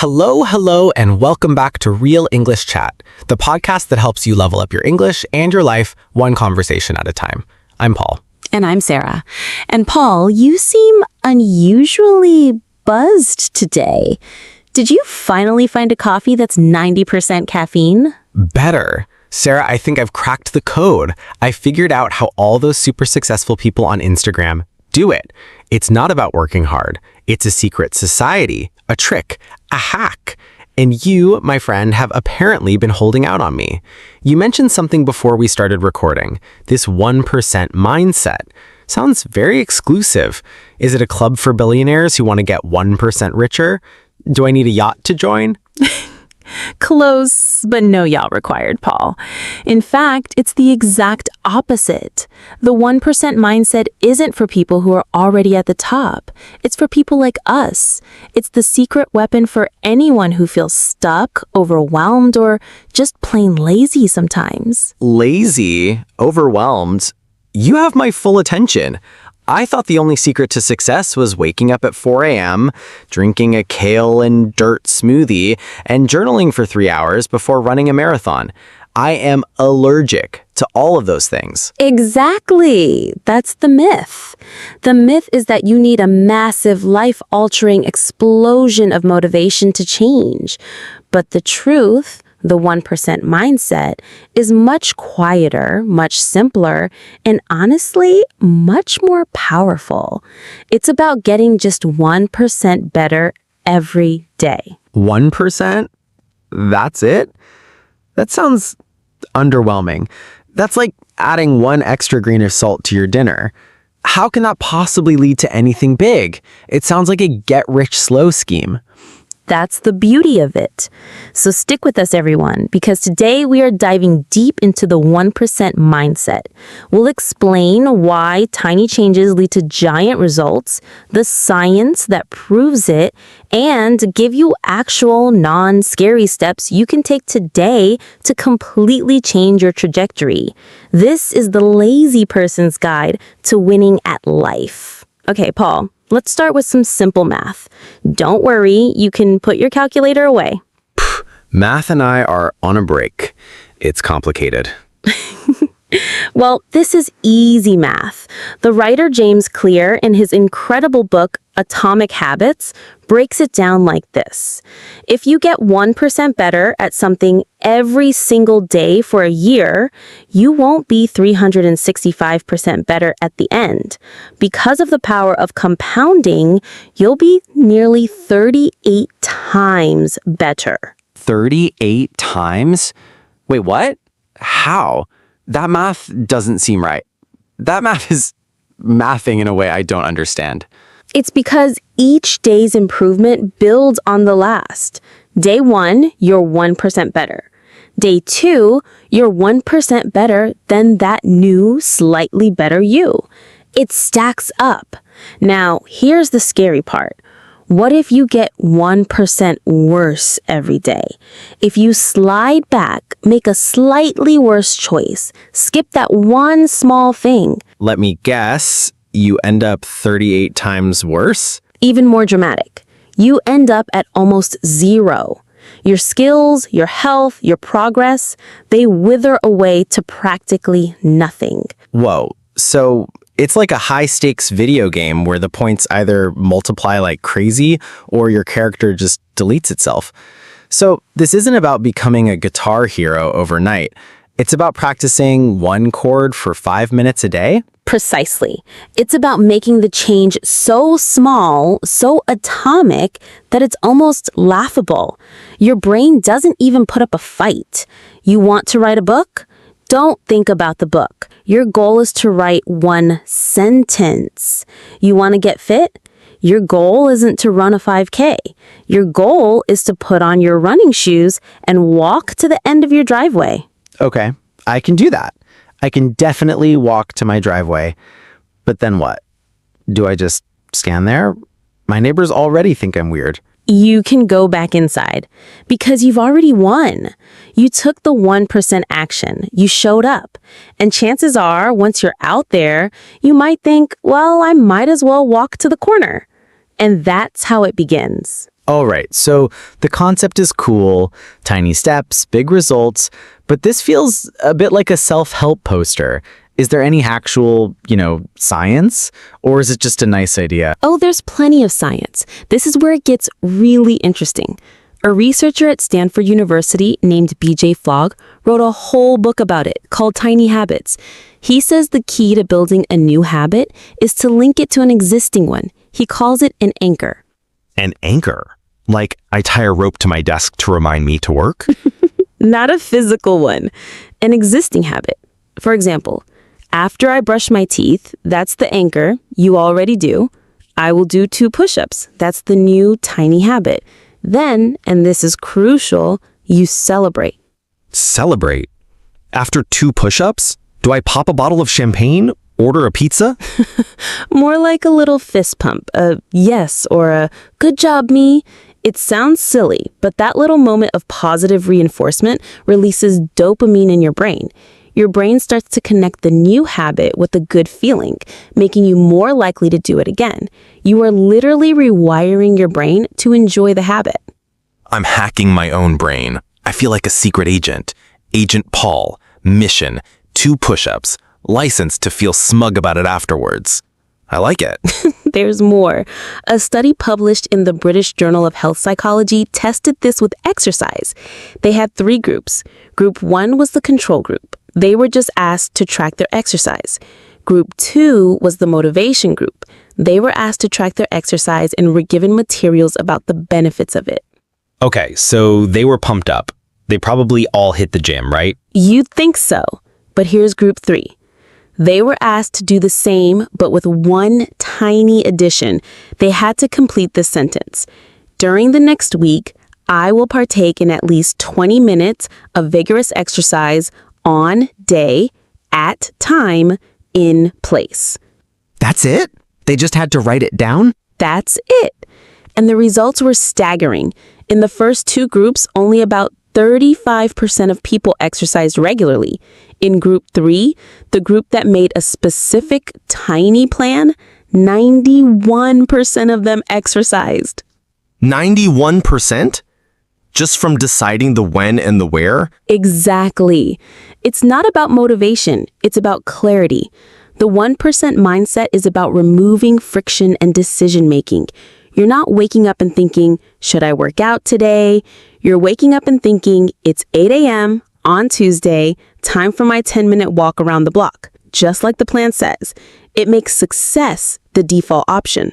Hello, and welcome back to Real English Chat, the podcast that helps you level up your English and your life one conversation at a time. I'm Paul. And I'm Sarah. And Paul, you seem unusually buzzed today. Did you finally find a coffee that's 90% caffeine? Better. Sarah, I think I've cracked the code. I figured out how all those super successful people on Instagram do it. It's not about working hard. It's a secret society, a trick, a hack. And you, my friend, have apparently been holding out on me. You mentioned something before we started recording, this 1% mindset. Sounds very exclusive. Is it a club for billionaires who want to get 1% richer? Do I need a yacht to join? Close, but no yacht required, Paul. In fact, it's the exact opposite. The 1% mindset isn't for people who are already at the top. It's for people like us. It's the secret weapon for anyone who feels stuck, overwhelmed, or just plain lazy sometimes. Lazy? Overwhelmed? You have my full attention. I thought the only secret to success was waking up at 4 a.m., drinking a kale and dirt smoothie, and journaling for 3 hours before running a marathon. I am allergic to all of those things. Exactly. That's the myth. The myth is that you need a massive, life-altering explosion of motivation to change. But the truth, the 1% mindset, is much quieter, much simpler, and honestly, much more powerful. It's about getting just 1% better every day. 1%? That's it? That sounds underwhelming. That's like adding one extra grain of salt to your dinner. How can that possibly lead to anything big? It sounds like a get-rich-slow scheme. That's the beauty of it. So stick with us, everyone, because today we are diving deep into the 1% mindset. We'll explain why tiny changes lead to giant results, the science that proves it, and give you actual non-scary steps you can take today to completely change your trajectory. This is the lazy person's guide to winning at life. Okay, Paul. Let's start with some simple math. Don't worry, you can put your calculator away. Math and I are on a break. It's complicated. Well, this is easy math. The writer James Clear, in his incredible book, Atomic Habits, breaks it down like this. If you get 1% better at something every single day for a year, you won't be 365% better at the end. Because of the power of compounding, you'll be nearly 38 times better. 38 times? Wait, what? How? That math doesn't seem right. That math is mathing in a way I don't understand. It's because each day's improvement builds on the last. Day 1, you're 1% better. Day 2, you're 1% better than that new, slightly better you. It stacks up. Now, here's the scary part. What if you get 1% worse every day? If you slide back, make a slightly worse choice, skip that one small thing. Let me guess, you end up 38 times worse? Even more dramatic. You end up at almost 0. Your skills, your health, your progress, they wither away to practically nothing. Whoa, so it's like a high-stakes video game where the points either multiply like crazy or your character just deletes itself. So this isn't about becoming a guitar hero overnight. It's about practicing one chord for 5 minutes a day? Precisely. It's about making the change so small, so atomic, that it's almost laughable. Your brain doesn't even put up a fight. You want to write a book? Don't think about the book. Your goal is to write one sentence. You want to get fit? Your goal isn't to run a 5K. Your goal is to put on your running shoes and walk to the end of your driveway. Okay, I can do that. I can definitely walk to my driveway. But then what? Do I just stand there? My neighbors already think I'm weird. You can go back inside because you've already won. You took the 1% action. You showed up. And chances are, once you're out there, you might think, well, I might as well walk to the corner. And that's how it begins. All right, so the concept is cool, tiny steps, big results, but this feels a bit like a self-help poster. Is there any actual, science? Or is it just a nice idea? Oh, there's plenty of science. This is where it gets really interesting. A researcher at Stanford University named BJ Fogg wrote a whole book about it called Tiny Habits. He says the key to building a new habit is to link it to an existing one. He calls it an anchor. An anchor? Like I tie a rope to my desk to remind me to work? Not a physical one, an existing habit. For example, after I brush my teeth, that's the anchor, you already do. I will do 2 push-ups. That's the new tiny habit. Then, and this is crucial, you celebrate. Celebrate? After 2 push-ups? Do I pop a bottle of champagne? Order a pizza? More like a little fist pump, a yes or a good job, me. It sounds silly, but that little moment of positive reinforcement releases dopamine in your brain. Your brain starts to connect the new habit with a good feeling, making you more likely to do it again. You are literally rewiring your brain to enjoy the habit. I'm hacking my own brain. I feel like a secret agent. Agent Paul. Mission. 2 push-ups. License to feel smug about it afterwards. I like it. There's more. A study published in the British Journal of Health Psychology tested this with exercise. They had 3 groups. Group 1 was the control group. They were just asked to track their exercise. Group 2 was the motivation group. They were asked to track their exercise and were given materials about the benefits of it. Okay, so they were pumped up. They probably all hit the gym, right? You'd think so. But here's group 3. They were asked to do the same, but with one tiny addition. They had to complete this sentence. During the next week, I will partake in at least 20 minutes of vigorous exercise on day, at time, in place. That's it? They just had to write it down? That's it. And the results were staggering. In the first 2 groups, only about 35% of people exercised regularly. In group 3, the group that made a specific tiny plan, 91% of them exercised. 91%? Just from deciding the when and the where? Exactly. It's not about motivation, it's about clarity. The 1% mindset is about removing friction and decision making. You're not waking up and thinking, should I work out today? You're waking up and thinking, it's 8 a.m. on Tuesday, time for my 10-minute walk around the block. Just like the plan says, it makes success the default option.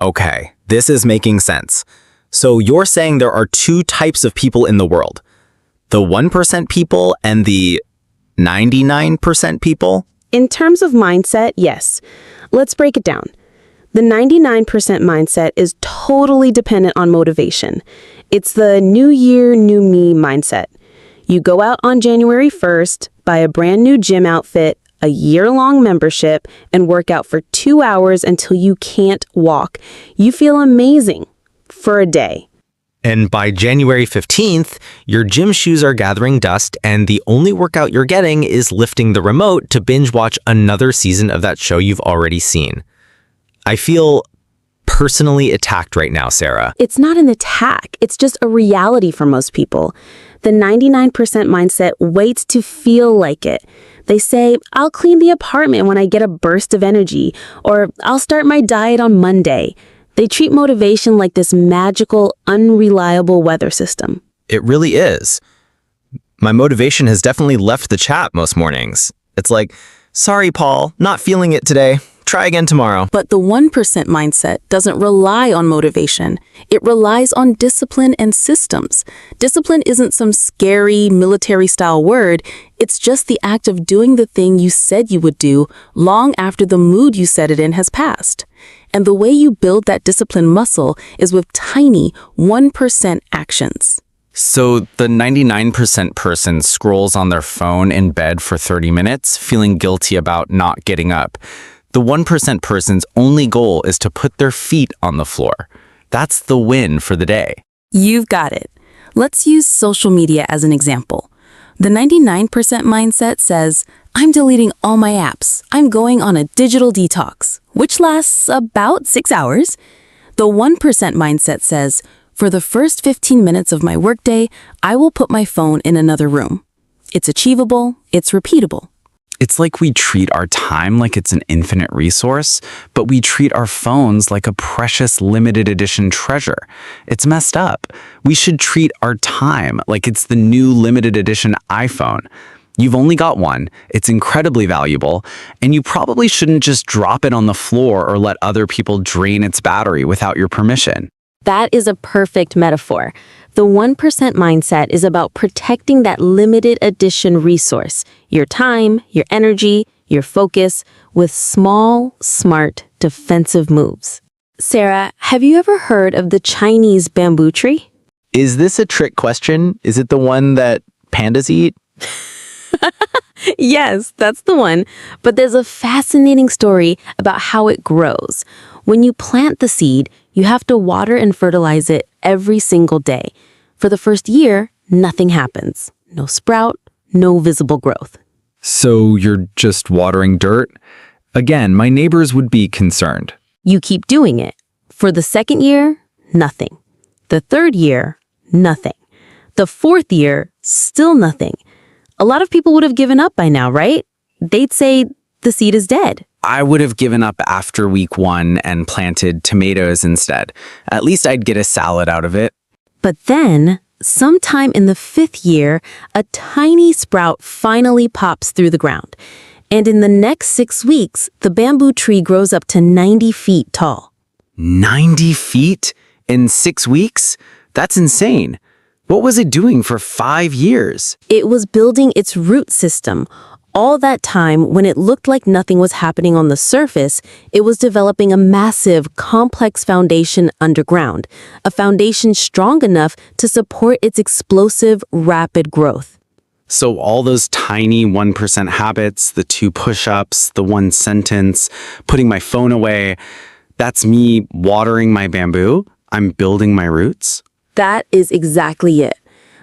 Okay, this is making sense. So you're saying there are 2 types of people in the world. The 1% people and the 99% people? In terms of mindset, yes. Let's break it down. The 99% mindset is totally dependent on motivation. It's the new year, new me mindset. You go out on January 1st, buy a brand new gym outfit, a year-long membership, and work out for 2 hours until you can't walk. You feel amazing for a day. And by January 15th, your gym shoes are gathering dust and the only workout you're getting is lifting the remote to binge watch another season of that show you've already seen. I feel personally attacked right now, Sarah. It's not an attack. It's just a reality for most people. The 99% mindset waits to feel like it. They say, I'll clean the apartment when I get a burst of energy, or I'll start my diet on Monday. They treat motivation like this magical, unreliable weather system. It really is. My motivation has definitely left the chat most mornings. It's like, sorry, Paul, not feeling it today. Try again tomorrow. But the 1% mindset doesn't rely on motivation. It relies on discipline and systems. Discipline isn't some scary military-style word. It's just the act of doing the thing you said you would do long after the mood you set it in has passed. And the way you build that discipline muscle is with tiny 1% actions. So the 99% person scrolls on their phone in bed for 30 minutes, feeling guilty about not getting up. The 1% person's only goal is to put their feet on the floor. That's the win for the day. You've got it. Let's use social media as an example. The 99% mindset says, I'm deleting all my apps. I'm going on a digital detox, which lasts about 6 hours. The 1% mindset says, For the first 15 minutes of my workday, I will put my phone in another room. It's achievable, it's repeatable. It's like we treat our time like it's an infinite resource, but we treat our phones like a precious limited edition treasure. It's messed up. We should treat our time like it's the new limited edition iPhone. You've only got one, it's incredibly valuable, and you probably shouldn't just drop it on the floor or let other people drain its battery without your permission. That is a perfect metaphor. The 1% mindset is about protecting that limited edition resource, your time, your energy, your focus, with small, smart, defensive moves. Sarah, have you ever heard of the Chinese bamboo tree? Is this a trick question? Is it the one that pandas eat? Yes, that's the one. But there's a fascinating story about how it grows. When you plant the seed, you have to water and fertilize it every single day. For the first year, nothing happens. No sprout, no visible growth. So you're just watering dirt? Again, my neighbors would be concerned. You keep doing it. For the second year, nothing. The third year, nothing. The fourth year, still nothing. A lot of people would have given up by now, right? They'd say the seed is dead. I would have given up after week 1 and planted tomatoes instead. At least I'd get a salad out of it. But then, sometime in the 5th year, a tiny sprout finally pops through the ground. And in the next 6 weeks, the bamboo tree grows up to 90 feet tall. 90 feet in 6 weeks? That's insane. What was it doing for 5 years? It was building its root system. All that time, when it looked like nothing was happening on the surface, it was developing a massive, complex foundation underground, a foundation strong enough to support its explosive, rapid growth. So all those tiny 1% habits, the 2 push-ups, the 1 sentence, putting my phone away, that's me watering my bamboo? I'm building my roots? That is exactly it.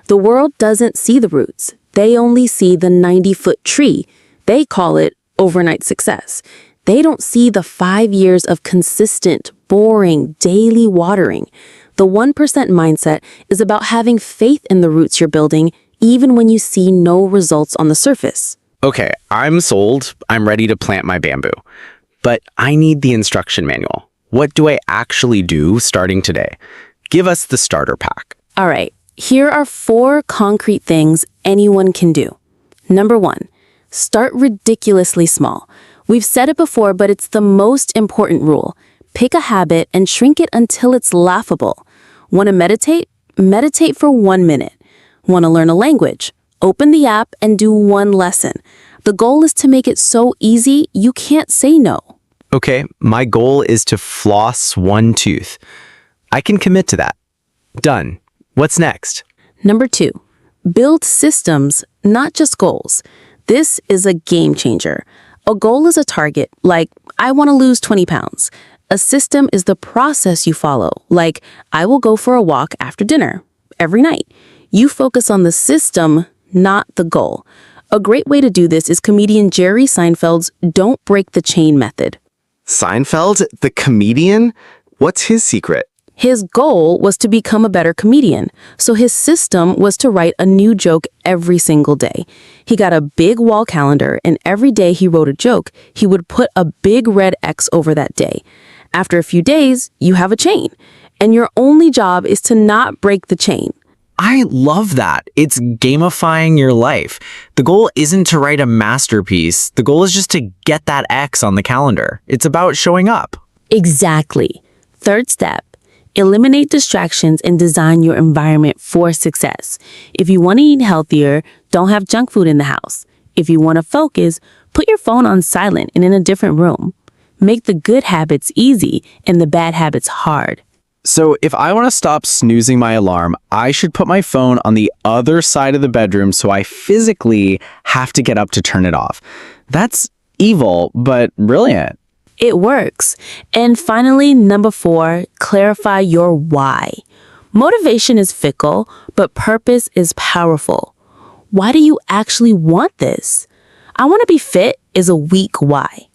The world doesn't see the roots. They only see the 90-foot tree. They call it overnight success. They don't see the 5 years of consistent, boring, daily watering. The 1% mindset is about having faith in the roots you're building, even when you see no results on the surface. Okay, I'm sold. I'm ready to plant my bamboo. But I need the instruction manual. What do I actually do starting today? Give us the starter pack. All right, here are 4 concrete things anyone can do. Number 1, start ridiculously small. We've said it before, but it's the most important rule. Pick a habit and shrink it until it's laughable. Want to meditate? Meditate for 1 minute. Want to learn a language? Open the app and do 1 lesson. The goal is to make it so easy you can't say no. Okay, my goal is to floss 1 tooth. I can commit to that. Done. What's next? Number 2, build systems, not just goals. This is a game changer. A goal is a target, like, I want to lose 20 pounds. A system is the process you follow, like, I will go for a walk after dinner, every night. You focus on the system, not the goal. A great way to do this is comedian Jerry Seinfeld's Don't Break the Chain method. Seinfeld, the comedian? What's his secret? His goal was to become a better comedian, so his system was to write a new joke every single day. He got a big wall calendar, and every day he wrote a joke, he would put a big red X over that day. After a few days, you have a chain, and your only job is to not break the chain. I love that. It's gamifying your life. The goal isn't to write a masterpiece. The goal is just to get that X on the calendar. It's about showing up. Exactly. Third step. Eliminate distractions and design your environment for success. If you want to eat healthier, don't have junk food in the house. If you want to focus, put your phone on silent and in a different room. Make the good habits easy and the bad habits hard. So if I want to stop snoozing my alarm, I should put my phone on the other side of the bedroom so I physically have to get up to turn it off. That's evil, but brilliant. It works. And finally, number 4, clarify your why. Motivation is fickle, but purpose is powerful. Why do you actually want this? I want to be fit is a weak why.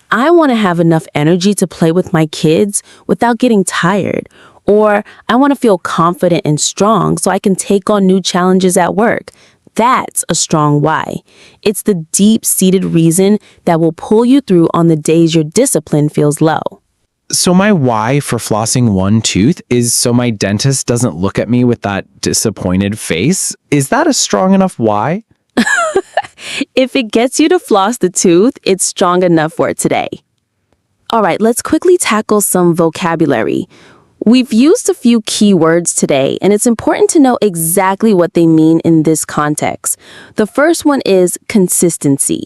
I want to have enough energy to play with my kids without getting tired. Or I want to feel confident and strong so I can take on new challenges at work. That's a strong why. It's the deep-seated reason that will pull you through on the days your discipline feels low. So my why for flossing one tooth is so my dentist doesn't look at me with that disappointed face. Is that a strong enough why? If it gets you to floss the tooth, it's strong enough for today. All right, let's quickly tackle some vocabulary. We've used a few key words today, and it's important to know exactly what they mean in this context. The first one is consistency.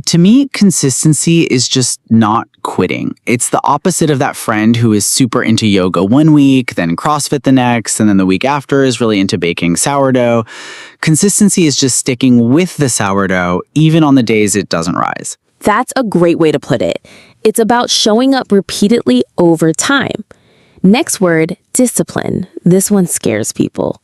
To me, consistency is just not quitting. It's the opposite of that friend who is super into yoga one week, then CrossFit the next, and then the week after is really into baking sourdough. Consistency is just sticking with the sourdough, even on the days it doesn't rise. That's a great way to put it. It's about showing up repeatedly over time. Next word, discipline. This one scares people.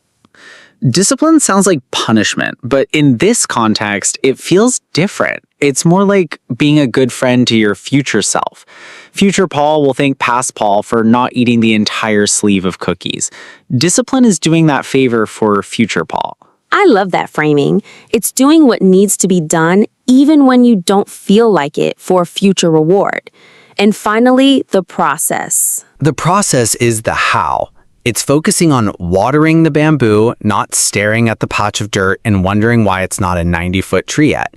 Discipline sounds like punishment, but in this context, it feels different. It's more like being a good friend to your future self. Future Paul will thank past Paul for not eating the entire sleeve of cookies. Discipline is doing that favor for future Paul. I love that framing. It's doing what needs to be done even when you don't feel like it for future reward. And finally, the process. The process is the how. It's focusing on watering the bamboo, not staring at the patch of dirt and wondering why it's not a 90-foot tree yet.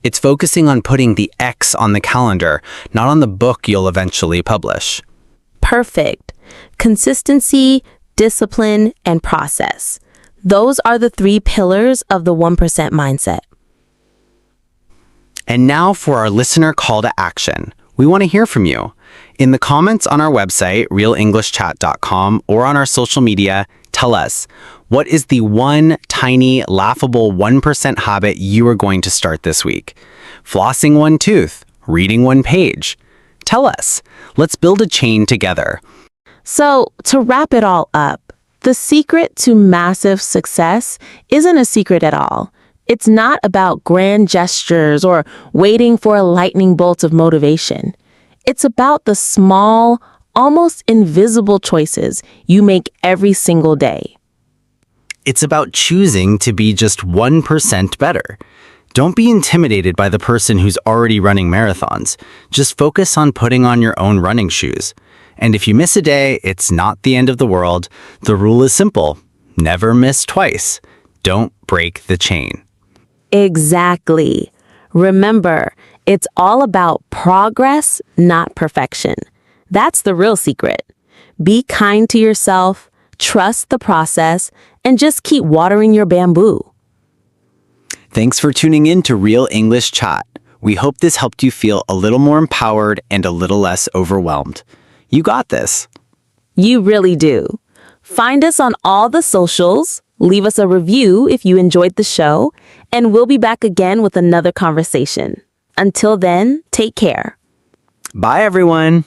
It's focusing on putting the X on the calendar, not on the book you'll eventually publish. Perfect. Consistency, discipline, and process. Those are the 3 pillars of the 1% mindset. And now for our listener call to action. We want to hear from you. In the comments on our website, realenglishchat.com, or on our social media, tell us, what is the one tiny, laughable 1% habit you are going to start this week? Flossing one tooth, reading one page. Tell us. Let's build a chain together. So, to wrap it all up, the secret to massive success isn't a secret at all. It's not about grand gestures or waiting for a lightning bolt of motivation. It's about the small, almost invisible choices you make every single day. It's about choosing to be just 1% better. Don't be intimidated by the person who's already running marathons. Just focus on putting on your own running shoes. And if you miss a day, it's not the end of the world. The rule is simple. Never miss twice. Don't break the chain. Exactly. Remember, it's all about progress, not perfection. That's the real secret. Be kind to yourself, trust the process, and just keep watering your bamboo. Thanks for tuning in to Real English Chat. We hope this helped you feel a little more empowered and a little less overwhelmed. You got this. You really do. Find us on all the socials, leave us a review if you enjoyed the show, and we'll be back again with another conversation. Until then, take care. Bye, everyone.